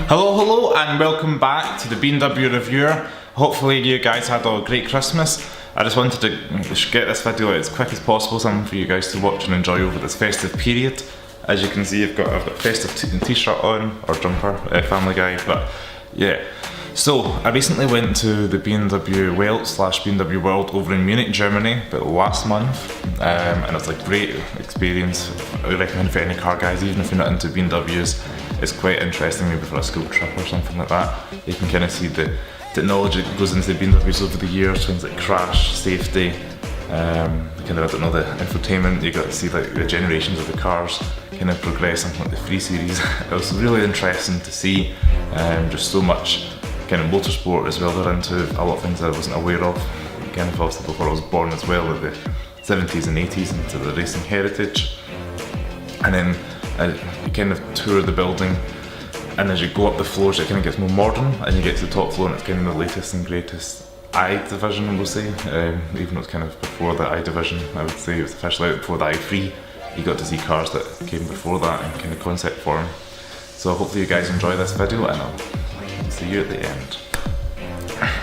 Hello and welcome back to the BMW Reviewer. Hopefully you guys had a great Christmas. I just wanted to get this video out as quick as possible, something for you guys to watch and enjoy over this festive period. As you can see, I've got a festive t-shirt on, or jumper, Family Guy, but yeah. So, I recently went to the BMW Welt / BMW World over in Munich, Germany, about last month, and it was a great experience. I would recommend for any car guys, even if you're not into BMWs. It's quite interesting, maybe for a school trip or something like that. You can kind of see the technology that goes into the BMWs over the years, things like crash, safety, kind of, I don't know, the infotainment. You got to see like the generations of the cars kind of progress, something like the 3 Series. It was really interesting to see, just so much kind of motorsport as well. They're into a lot of things that I wasn't aware of, kind of obviously before I was born as well, like the 70s and 80s into the racing heritage. And then you kind of tour the building, and as you go up the floors it kind of gets more modern, and you get to the top floor and it's kind of the latest and greatest I division, we'll say, even though it's kind of before the I division. I would say it was officially out before the i3. You got to see cars that came before that in kind of concept form. So hopefully you guys enjoy this video, and I'll see you at the end.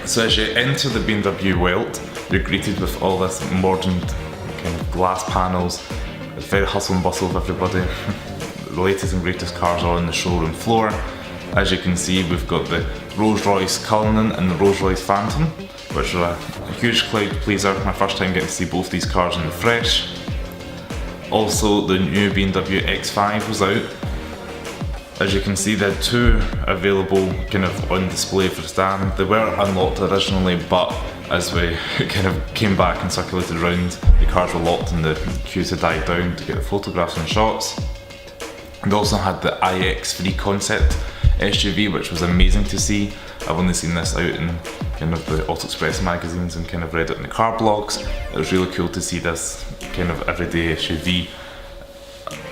So as you enter the BMW Welt, you're greeted with all this modern kind of glass panels. It's very hustle and bustle of everybody. The latest and greatest cars are on the showroom floor. As you can see, we've got the Rolls-Royce Cullinan and the Rolls-Royce Phantom, which are a huge crowd pleaser. My first time getting to see both these cars in the flesh. Also, the new BMW X5 was out. As you can see, they had 2 available kind of on display for the stand. They were unlocked originally, but as we kind of came back and circulated around, the cars were locked and the queues had died down to get the photographs and shots. And also had the iX3 concept SUV, which was amazing to see. I've only seen this out in kind of the Auto Express magazines and kind of read it in the car blogs. It was really cool to see this kind of everyday SUV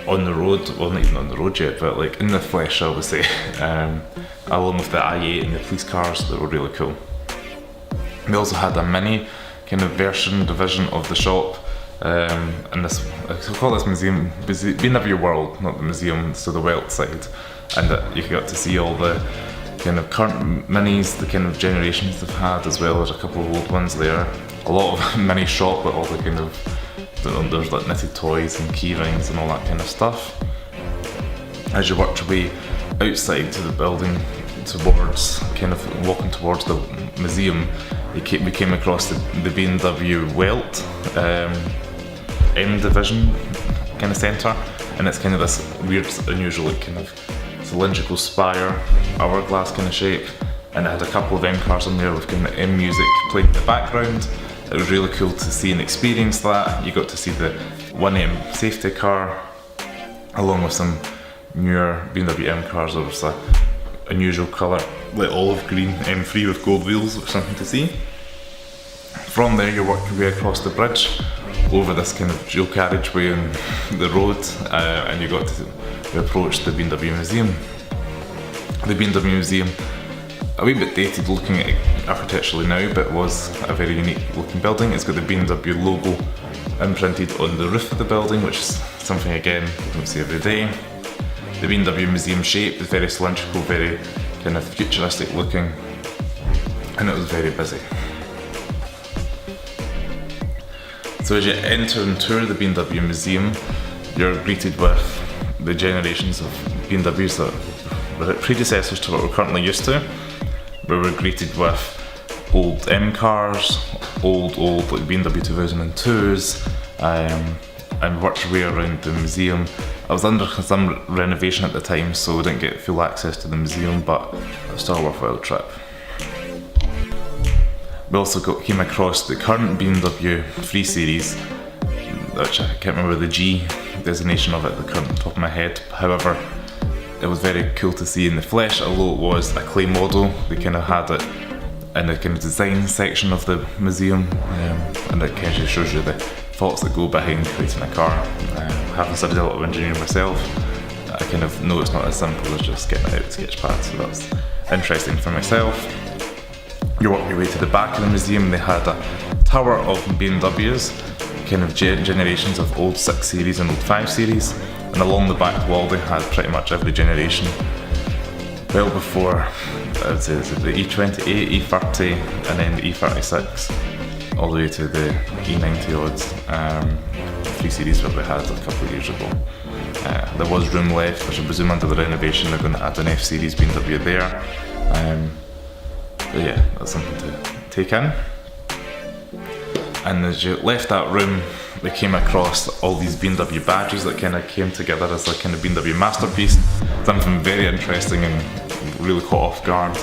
on the road, well, not even on the road yet, but like in the flesh, I would say, along with the i8 and the police cars that were really cool. We also had a mini kind of division of the shop, and this, I call this museum, BMW World, not the museum, so the Welt side, and you got to see all the kind of current minis, the kind of generations they've had, as well as a couple of old ones there. A lot of mini shop with all the kind of, there's like knitted toys and key rings and all that kind of stuff. As you worked your way outside to the building, towards kind of walking towards the museum, we came across the BMW Welt M division kind of centre, and it's kind of this weird, unusual kind of cylindrical spire, hourglass kind of shape, and it had a couple of M cars on there with kind of M music playing in the background. It was really cool to see and experience that. You got to see the 1M safety car, along with some newer BMW M cars. There was a unusual colour, like olive green M3 with gold wheels, which was something to see. From there you work your way across the bridge, over this kind of dual carriageway on the road, and you got to approach the BMW Museum. The BMW Museum, a wee bit dated looking at it architecturally now, but was a very unique looking building. It's got the BMW logo imprinted on the roof of the building, which is something again you don't see every day. The BMW Museum shape is very cylindrical, very kind of futuristic looking, and it was very busy. So as you enter and tour the BMW Museum, you're greeted with the generations of BMWs that were predecessors to what we're currently used to. We were greeted with old M cars, old like BMW 2002s, and worked your way around the museum. I was under some renovation at the time, so we didn't get full access to the museum, but it was still a worthwhile trip. We also came across the current BMW 3 Series, which I can't remember the G designation of it at the current top of my head. However, it was very cool to see in the flesh, although it was a clay model. They kind of had it in the kind of design section of the museum, and it kind of shows you the thoughts that go behind creating a car. Having studied a lot of engineering myself, I kind of know it's not as simple as just getting it out of Sketchpad, so that's interesting for myself. You work your way to the back of the museum. They had a tower of BMWs, kind of generations of old 6 Series and old 5 Series, and along the back wall they had pretty much every generation. well before, I would say, the E28, E30, and then the E36, all the way to the E90 odds, 3 Series that we had a couple of years ago. There was room left, which I presume under the renovation they're going to add an F Series BMW there. But yeah, that's something to take in. And as you left that room, we came across all these BMW badges that kind of came together as a kind of BMW masterpiece. Something very interesting and really caught off guard,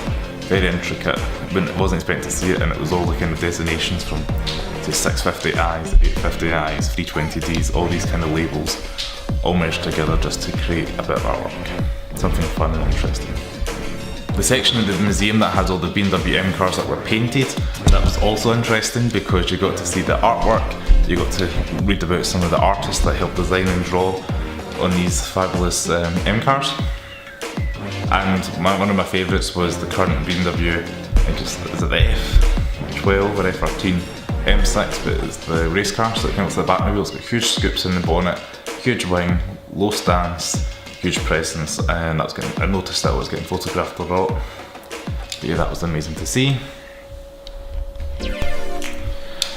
very intricate. I wasn't expecting to see it, and it was all the kind of designations from say 650i's, 850i's, 320D's, all these kind of labels all merged together just to create a bit of artwork. Something fun and interesting. The section of the museum that has all the BMW M cars that were painted, that was also interesting because you got to see the artwork, you got to read about some of the artists that helped design and draw on these fabulous M cars. And one of my favourites was the current BMW, is it the F12 or F13 M6, but it's the race car, so it comes with the Batmobile. It's got huge scoops in the bonnet, huge wing, low stance, huge presence, and I noticed that I was getting photographed a lot. But yeah, that was amazing to see.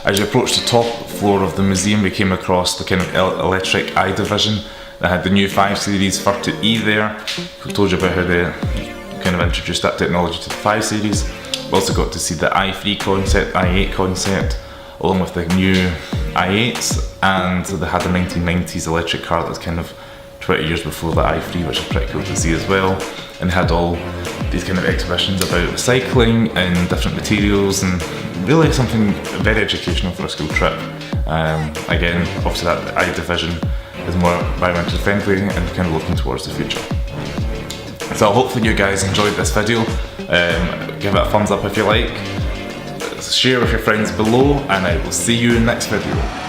As you approach the top floor of the museum, we came across the kind of electric I division. They had the new 5 Series 30E there. I told you about how they kind of introduced that technology to the 5 Series. We also got to see the i3 concept, i8 concept, along with the new i8s, and they had the 1990s electric car that was kind of 20 years before the i3, which is pretty cool to see as well. And had all these kind of exhibitions about recycling and different materials, and really something very educational for a school trip. Again, obviously that I division is more environmentally friendly and kind of looking towards the future. So hopefully you guys enjoyed this video. Give it a thumbs up if you like, share with your friends below, and I will see you in the next video.